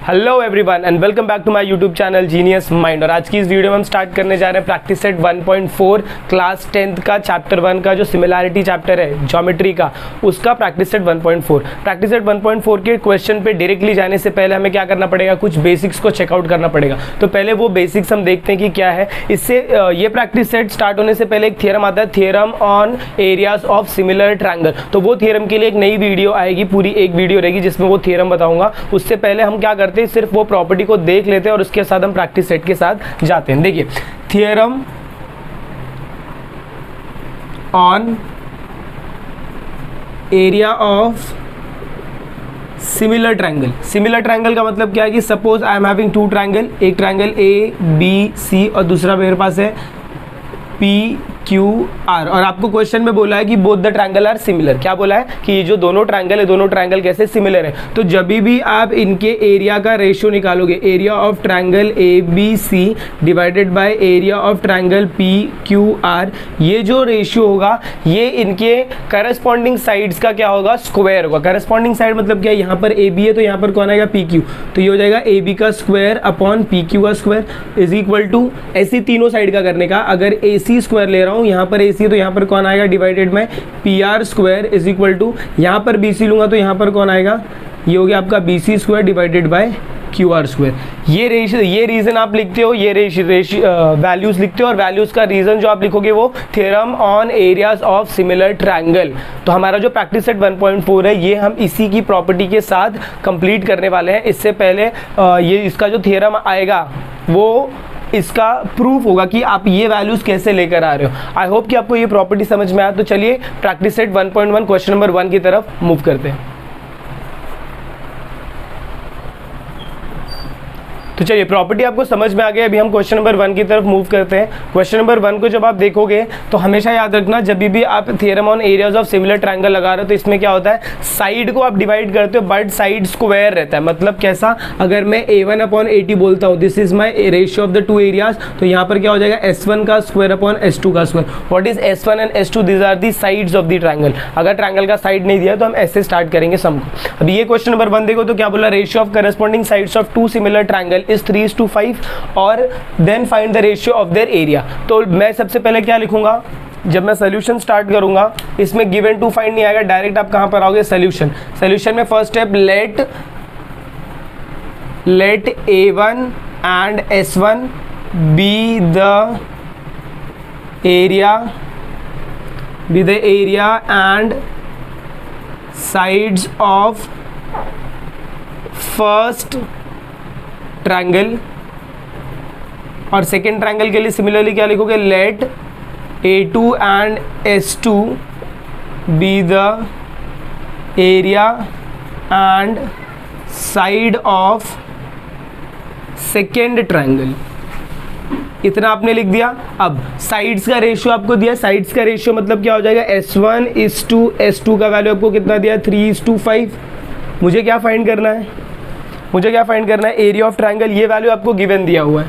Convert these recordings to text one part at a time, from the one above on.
Hello everyone and welcome back to my YouTube channel genius mind. और आज की इस वीडियो में हम स्टार्ट करने जा रहे हैं प्रैक्टिस सेट 1.4 क्लास 10th का चैप्टर 1 का जो सिमिलैरिटी चैप्टर है ज्योमेट्री का, उसका प्रैक्टिस सेट 1.4। प्रैक्टिस सेट 1.4 के क्वेश्चन पे डायरेक्टली जाने से पहले हमें क्या करना पड़ेगा, कुछ बेसिक्स को चेकआउट करना पड़ेगा। तो पहले वो बेसिक्स हम देखते हैं कि क्या है। इससे ये प्रैक्टिस सेट स्टार्ट होने से पहले एक थियरम आता है, theorem on areas of similar triangle. तो वो थियरम के लिए एक नई वीडियो आएगी, पूरी एक वीडियो रहेगी जिसमें वो थियरम बताऊंगा। उससे पहले हम क्या करते हैं, सिर्फ वो प्रॉपर्टी को देख लेते हैं और उसके साथ हम प्रैक्टिस सेट के साथ जाते हैं। देखिए, theorem on area of similar triangle. Similar triangle का मतलब क्या है कि suppose I am having two triangle, एक ट्रायंगल ए बी सी और दूसरा मेरे पास है पी क्यू आर। और आपको क्वेश्चन में बोला है कि both the triangle are similar. क्या बोला है कि ये जो दोनों ट्रायंगल है, दोनों ट्रायंगल कैसे सिमिलर है। तो जब भी आप इनके एरिया का रेशियो निकालोगे, area of triangle A B C divided by area of triangle P Q R, ये जो रेशियो होगा ये इनके करस्पॉन्डिंग साइड्स का क्या होगा, स्क्वायर होगा। करस्पॉन्डिंग साइड मतलब क्या है, यहाँ पर ए बी है तो यहाँ पर कौन आएगा, पी क्यू। तो ये हो जाएगा ए बी का स्क्वायर अपॉन पी क्यू का स्क्वायर इज इक्वल टू, ऐसी तीनों साइड का करने का। अगर ए सी स्क्वायर ले रहा हूँ, यहाँ पर ए सी है तो यहाँ पर कौन आएगा, डिवाइडेड में P R square is equal to, यहाँ पर बी सी लूंगा तो यहाँ पर कौन आएगा, ये हो गया आपका B C square divided by Q R square. ये रीजन आप लिखते हो, ये वैल्यूज लिखते हो, और वैल्यूज का रीजन जो आप लिखोगे वो theorem on areas of similar triangle. तो हमारा जो प्रैक्टिस सेट 1.4 है ये हम इसी की प्रॉपर्टी के साथ कंप्लीट करने वाले हैं। इससे पहले ये इसका जो थ्योरम आएगा वो इसका प्रूफ होगा कि आप ये वैल्यूज कैसे लेकर आ रहे हो। आई होप कि आपको ये प्रॉपर्टी समझ में आया। तो चलिए प्रैक्टिस सेट 1.1 क्वेश्चन नंबर 1 की तरफ मूव करते हैं। तो चलिए, प्रॉपर्टी आपको समझ में आ गया। अभी हम क्वेश्चन नंबर 1 की तरफ मूव करते हैं। क्वेश्चन नंबर 1 को जब आप देखोगे तो हमेशा याद रखना, जब भी आप theorem on areas of similar triangle लगा रहे हो तो इसमें क्या होता है, साइड को आप डिवाइड करते हो बट साइड स्क्वायर रहता है। मतलब कैसा, अगर मैं a1 अपॉन a2 बोलता हूँ, this is my ratio of the two areas, तो यहाँ पर क्या हो जाएगा, s1 का स्क्वायर अपॉन s2 का square. What is s1 and s2, this are the sides of the triangle. अगर ट्रायंगल का साइड नहीं दिया तो हम ऐसे स्टार्ट करेंगे सम को। अभी ये क्वेश्चन नंबर 1 देखो तो क्या बोला, ratio of corresponding sides of two similar triangle is 3:5 और then find the ratio of their area. तो मैं सबसे पहले क्या लिखूंगा, जब मैं सोल्यूशन स्टार्ट करूंगा इसमें गिवन टू फाइंड नहीं आएगा, डायरेक्ट आप कहां पर आओगे, सोल्यूशन। सोल्यूशन में first step, let a1 and s1 be the area and sides of first triangle. और सेकेंड ट्रायंगल के लिए सिमिलरली क्या लिखोगे, let a2 and s2 be the area and side of second triangle. इतना आपने लिख दिया। अब साइड्स का रेशियो आपको दिया, साइड्स का रेशियो मतलब क्या हो जाएगा, s1:s2 का वैल्यू आपको कितना दिया, 3:5। मुझे क्या फाइंड करना है, एरिया ऑफ ट्रायंगल। ये वैल्यू आपको गिवन दिया हुआ है।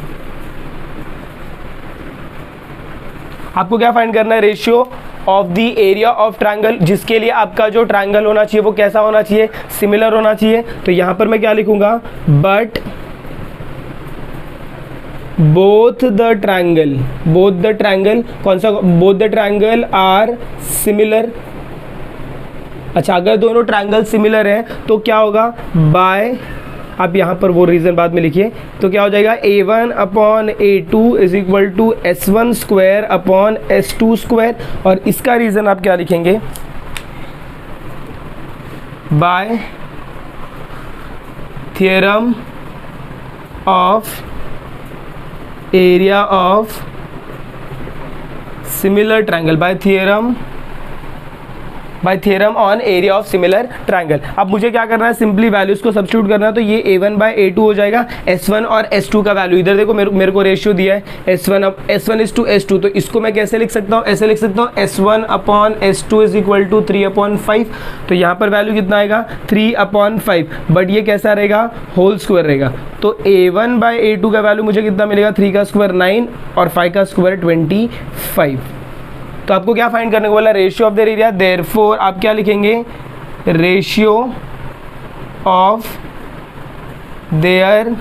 आपको क्या फाइंड करना है, ratio of the area of triangle, जिसके लिए आपका जो ट्रायंगल होना चाहिए वो कैसा होना चाहिए, सिमिलर होना चाहिए। तो यहां पर मैं क्या लिखूंगा, बट बोथ द ट्रायंगल कौन सा, both the triangle are similar. अच्छा, अगर दोनों ट्रायंगल सिमिलर हैं तो क्या होगा, बाय, आप यहाँ पर वो रीज़न बाद में लिखिए। तो क्या हो जाएगा, a1 upon a2 is equal to s1 square upon s2 square. और इसका रीज़न आप क्या लिखेंगे, by theorem of area of similar triangle, by theorem on area of similar triangle. अब मुझे क्या करना है, सिंपली वैल्यूज को सब्स्टिट्यूट करना है। तो ये a1/a2 हो जाएगा, s1 और s2 का वैल्यू इधर देखो, मेरे को रेशियो दिया है s1:s2। तो इसको मैं कैसे लिख सकता हूँ, ऐसे लिख सकता हूँ s1/s2 इज इक्वल टू 3/5। तो यहाँ पर वैल्यू कितना आएगा, 3/5, बट ये कैसा रहेगा, होल स्क्वायर रहेगा। तो a1/a2 का वैल्यू मुझे कितना मिलेगा, 3 का स्क्वायर 9 और 5 का स्क्वायर 25। तो आपको क्या फाइंड करने को बोला, ratio of their area. Therefore आप क्या लिखेंगे, ratio of their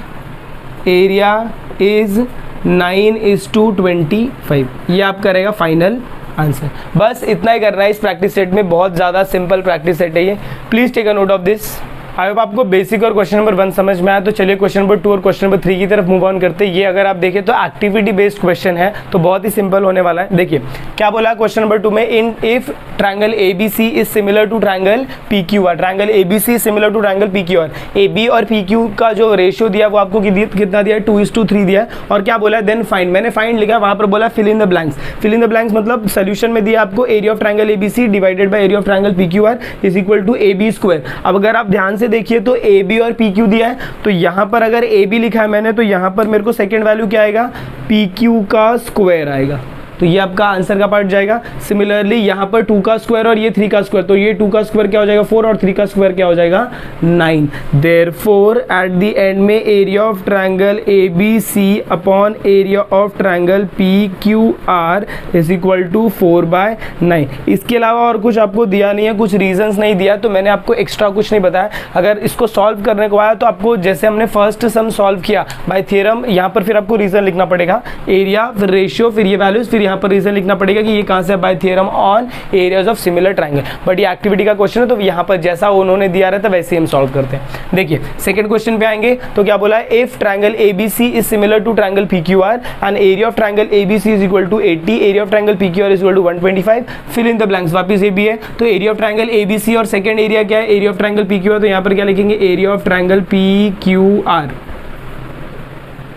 area is 9:25। ये आपका रहेगा फाइनल आंसर। बस इतना ही करना है इस प्रैक्टिस सेट में, बहुत ज़्यादा सिंपल प्रैक्टिस सेट है ये। Please take a note of this. I hope आपको बेसिक और क्वेश्चन नंबर 1 समझ में आया। तो चलिए क्वेश्चन नंबर 2 और क्वेश्चन नंबर 3 की तरफ मूव ऑन करते हैं। ये अगर आप देखें तो एक्टिविटी बेस्ड क्वेश्चन है, तो बहुत ही सिंपल होने वाला है। देखिए क्या बोला है क्वेश्चन नंबर 2 में, in if triangle ABC is similar to triangle PQR, triangle ABC is similar to triangle PQR, AB और PQ का जो रेशियो दिया वो आपको कितना दिया है, 2:3 दिया है। और क्या बोला है, देन फाइंड, मैंने फाइंड लिखा, वहां पर बोला fill in the blanks. Fill in the blanks मतलब सोल्यूशन में दिया आपको area of triangle ABC divided by area of triangle PQR is equal to AB square. अब अगर आप ध्यान से देखिए तो AB और PQ दिया है, तो यहां पर अगर AB लिखा है मैंने, तो यहां पर मेरे को सेकंड वैल्यू क्या आएगा, PQ का स्क्वायर आएगा। तो ये आपका आंसर का पार्ट जाएगा। सिमिलरली यहाँ पर 2 का स्क्वायर और ये 3 का स्क्वायर, तो ये 2 का स्क्वायर क्या हो जाएगा 4 और 3 का स्क्वायर क्या हो जाएगा 9। देयरफॉर एट द एंड में area of triangle ABC upon area of triangle PQR is equal to 4/9। इसके अलावा और कुछ आपको दिया नहीं है, कुछ रीजंस नहीं दिया, तो मैंने आपको एक्स्ट्रा कुछ नहीं बताया। अगर इसको सॉल्व करने को आया तो आपको जैसे हमने फर्स्ट सम सॉल्व किया बाय थ्योरम, यहाँ पर फिर आपको रीजन लिखना पड़ेगा, एरिया फिर रेशियो फिर ये वैल्यूज, फिर यहाँ पर रीजन लिखना पड़ेगा कि ये कहाँ से bye theorem on areas of similar triangle. But ये एक्टिविटी का क्वेश्चन है, तो यहाँ पर जैसा उन्होंने दिया रहता वैसे हम सॉल्व करते हैं। देखिए सेकंड क्वेश्चन पे आएंगे तो क्या बोला है, if triangle ABC is similar to triangle PQR and area of triangle ABC is equal to 80, area of triangle PQR is equal to 125, fill in the blanks. वापस ये भी है, तो एरिया ऑफ ट्रायंगल ABC और second area क्या है, area of triangle PQR, तो यहाँ पर क्या लिखेंगे, एरिया ऑफ ट्रायंगल PQR,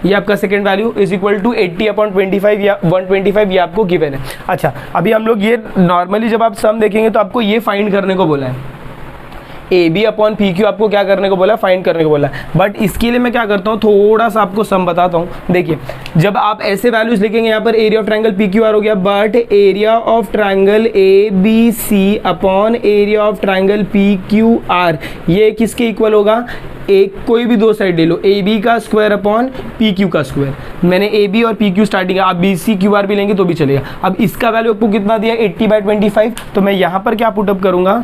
ये आपका second value is equal to 80/25 या 125, ये आपको गिवन है। अच्छा अभी हम लोग ये नॉर्मली जब आप सम देखेंगे तो आपको ये फाइंड करने को बोला है, AB अपॉन PQ आपको क्या करने को बोला, फाइंड करने को बोला है। बट इसके लिए मैं क्या करता हूँ, थोड़ा सा आपको सम बताता हूँ। देखिए जब आप ऐसे वैल्यूज लिखेंगे, यहाँ पर एरिया ऑफ ट्रायंगल PQR हो गया, but area of triangle ABC upon area of triangle PQR ये किसके इक्वल होगा, एक कोई भी दो साइड ले लो, AB का स्क्वायर अपॉन PQ का स्क्वायर। मैंने AB और PQ स्टार्टिंग, आप BC/QR भी लेंगे तो भी चलेगा। अब इसका वैल्यू आपको कितना दिया, 80/25, तो मैं यहाँ पर क्या पुटअप करूँगा,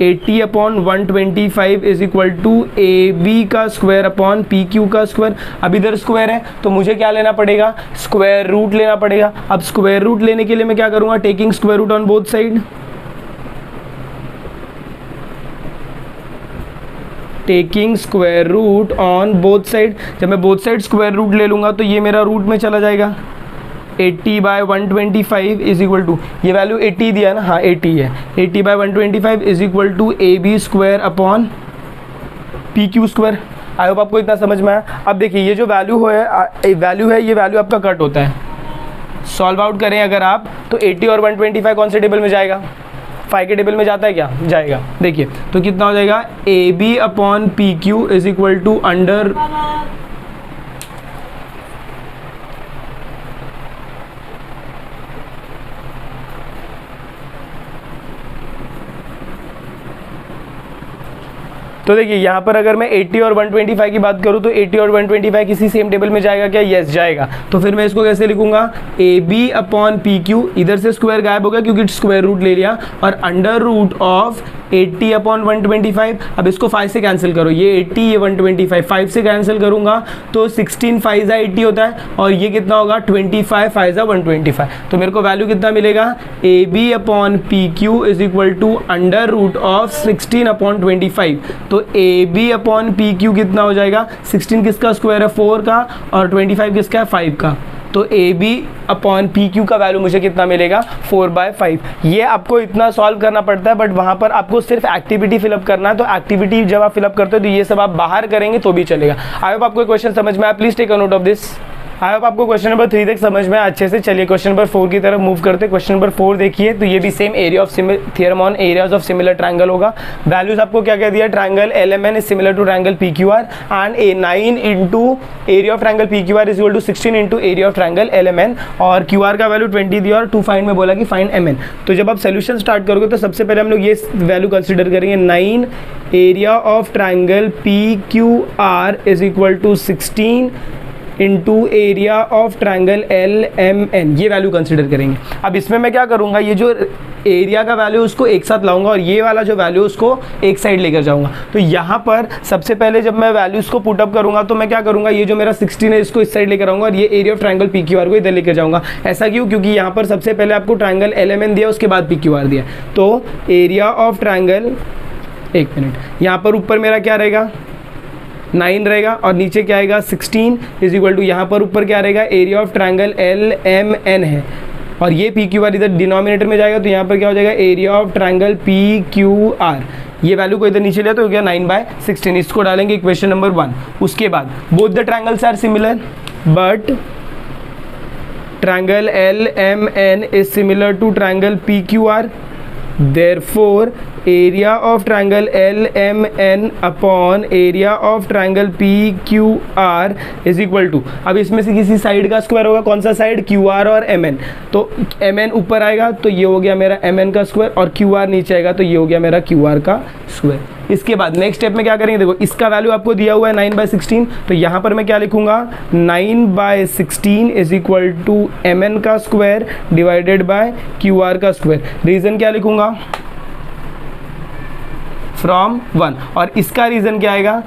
80/125 इज इक्वल टू AB का स्क्वायर अपॉन PQ का स्क्वायर। अब इधर स्क्वायर है तो मुझे क्या लेना पड़ेगा, स्क्वायर रूट लेना पड़ेगा। अब स्क्वायर रूट लेने के लिए मैं क्या करूँगा, taking square root on both side, taking square root on both side. जब मैं बोथ साइड स्क्वायर रूट ले लूँगा तो ये मेरा रूट में चला जाएगा, 80/125 इज इक्वल टू, ये वैल्यू 80 दिया ना, हाँ 80 है, 80/125 is equal to AB square upon PQ square. I hope आपको इतना समझ में आया। अब देखिए ये जो वैल्यू है ये वैल्यू आपका कट होता है, सॉल्व आउट करें अगर आप तो 80 और 125 कौन से टेबल में जाएगा, 5 के टेबल में जाता है क्या, जाएगा। देखिए तो कितना हो जाएगा, AB upon PQ is equal to under, तो देखिए यहाँ पर अगर मैं 80 और 125 की बात करूँ तो 80 और 125 किसी सेम टेबल में जाएगा क्या, यस जाएगा। तो फिर मैं इसको कैसे लिखूंगा, AB अपॉन PQ, इधर से स्क्वायर गायब हो गया क्योंकि स्क्वायर रूट ले लिया, और अंडर रूट ऑफ 80 अपॉन 125। अब इसको 5 से कैंसिल करो, ये 80 ये 125, 5 से कैंसिल करूंगा तो 16 5 ज़ा 80 होता है, और ये कितना होगा 25 5 ज़ा 125। तो मेरे को वैल्यू कितना मिलेगा, AB upon PQ is equal to under root of 16 upon 25। तो AB अपॉन PQ कितना हो जाएगा, 16 किसका स्क्वायर है 4 का, और 25 किसका है 5 का। तो AB अपॉन PQ का वैल्यू मुझे कितना मिलेगा 4/5। ये आपको इतना सॉल्व करना पड़ता है, बट वहाँ पर आपको सिर्फ एक्टिविटी फिलअप करना है। तो एक्टिविटी जब आप फिलअप करते हो तो ये सब आप बाहर करेंगे तो भी चलेगा। आई होप आपको क्वेश्चन समझ में आया, please take a note of this. I hope आपको क्वेश्चन नंबर 3 तक समझ में अच्छे से। चलिए क्वेश्चन नंबर 4 की तरफ मूव करते हैं। क्वेश्चन नंबर 4 देखिए, तो ये भी same area of theorem on areas of similar triangle होगा। वैल्यूज आपको क्या क्या दिया, triangle LMN is similar to triangle PQR and A9 into area of triangle PQR is equal to 16 into area of triangle LMN, और QR का value 20 दिया और to find में बोला कि फाइंड MN। तो जब आप सोल्यूशन स्टार्ट करोगे तो सबसे पहले हम लोग ये वैल्यू कंसिडर करेंगे, 9 area of triangle PQR is equal to 16 into area of triangle L M N, ये वैल्यू कंसिडर करेंगे। अब इसमें मैं क्या करूँगा, ये जो एरिया का वैल्यू उसको एक साथ लाऊंगा और ये वाला जो वैल्यू उसको एक साइड लेकर जाऊंगा। तो यहाँ पर सबसे पहले जब मैं वैल्यूज को पुटअप करूंगा तो मैं क्या करूंगा, ये जो मेरा 16 है इसको इस साइड लेकर आऊंगा और ये area of triangle P Q are को इधर लेकर जाऊंगा। ऐसा क्यों, क्योंकि यहाँ पर सबसे पहले आपको ट्रायंगल एल एम एन दिया, उसके बाद पी क्यू आर दिया। तो एरिया ऑफ ट्रायंगल, एक मिनट, यहाँ पर ऊपर मेरा क्या रहेगा 9 रहेगा और नीचे क्या आएगा 16 इज इक्वल टू, यहाँ पर ऊपर क्या रहेगा area of triangle L M N है और ये पी क्यू आर इधर डिनोमिनेटर में जाएगा। तो यहाँ पर क्या हो जाएगा area of triangle P Q R, ये वैल्यू को इधर नीचे लिया तो हो गया 9/16, इसको डालेंगे इक्वेशन नंबर 1। उसके बाद both the triangles are similar but triangle L M N is similar to triangle P Q R, therefore area of triangle LMN upon area of triangle PQR is equal to, अब इसमें से किसी side का square होगा, कौन सा side, QR और MN। तो MN ऊपर आएगा तो ये हो गया मेरा MN का स्क्वायर और QR नीचे आएगा तो ये हो गया मेरा QR का स्क्वायर। इसके बाद नेक्स्ट स्टेप में क्या करेंगे, देखो इसका वैल्यू आपको दिया हुआ है 9/16, तो यहाँ पर मैं क्या लिखूंगा 9/16 इज इक्वल टू MN का स्क्वायर डिवाइडेड बाय QR का स्क्वायर। रीजन क्या लिखूंगा, फ्रॉम 1, और इसका रीजन क्या आएगा,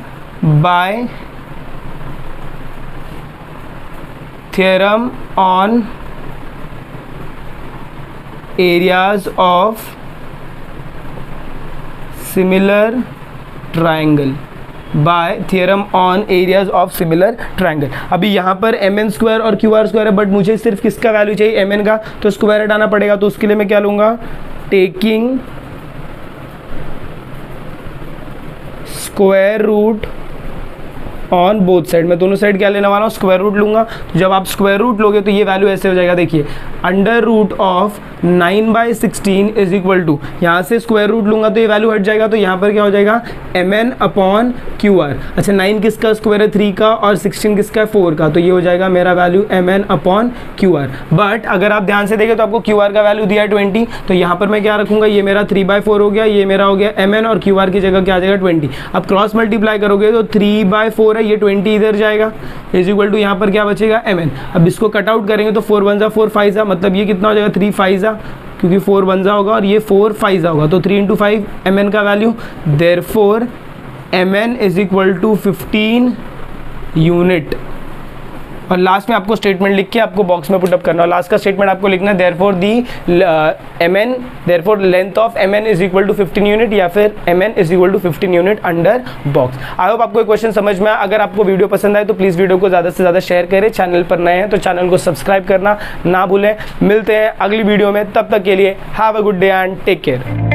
bye theorem on areas of similar triangle, by theorem on areas of similar triangle. अभी यहाँ पर MN स्क्वायर और QR स्क्वायर है बट मुझे सिर्फ किसका वैल्यू चाहिए, MN का, तो स्क्वायर हटाना पड़ेगा। तो उसके लिए मैं क्या लूँगा, taking square root on both side, मैं दोनों साइड क्या लेने वाला हूँ, स्क्वायर रूट लूंगा। तो जब आप स्क्वायर रूट लोगे तो ये वैल्यू ऐसे हो जाएगा, देखिए under root of 9/16 is equal to, यहाँ से स्क्वायर रूट लूंगा तो ये वैल्यू हट जाएगा, तो यहाँ पर क्या हो जाएगा MN अपॉन QR। अच्छा 9 किसका स्क्वायर है 3 का और 16 किसका है 4 का, तो ये हो जाएगा मेरा value MN upon QR। But अगर आप ध्यान से देखें तो आपको QR का वैल्यू दिया है 20, तो यहाँ पर मैं क्या रखूँगा, ये मेरा 3/4 हो गया, ये मेरा हो गया MN और QR की जगह क्या आ जाएगा 20। अब क्रॉस मल्टीप्लाई करोगे तो 3/4 है, ये 20 इधर जाएगा इज इक्वल टू, यहाँ पर क्या बचेगा MN। अब इसको कट आउट करेंगे तो 4 1 4 5, मतलब ये कितना हो जाएगा 3 5, क्योंकि 4 1 होगा और ये 4 5 होगा, तो 3 × 5 MN का value, therefore MN is equal to 15 unit. और लास्ट में आपको स्टेटमेंट लिख के आपको बॉक्स में पुटअप करना है। लास्ट का स्टेटमेंट आपको लिखना है therefore the MN, therefore length of MN is equal to 15 unit या फिर MN is equal to 15 unit under box. I hope आपको क्वेश्चन समझ में आया। अगर आपको वीडियो पसंद आए तो प्लीज़ वीडियो को ज़्यादा से ज़्यादा शेयर करें। चैनल पर नए हैं तो चैनल को सब्सक्राइब करना ना भूलें। मिलते हैं अगली वीडियो में, तब तक के लिए have a good day and take care.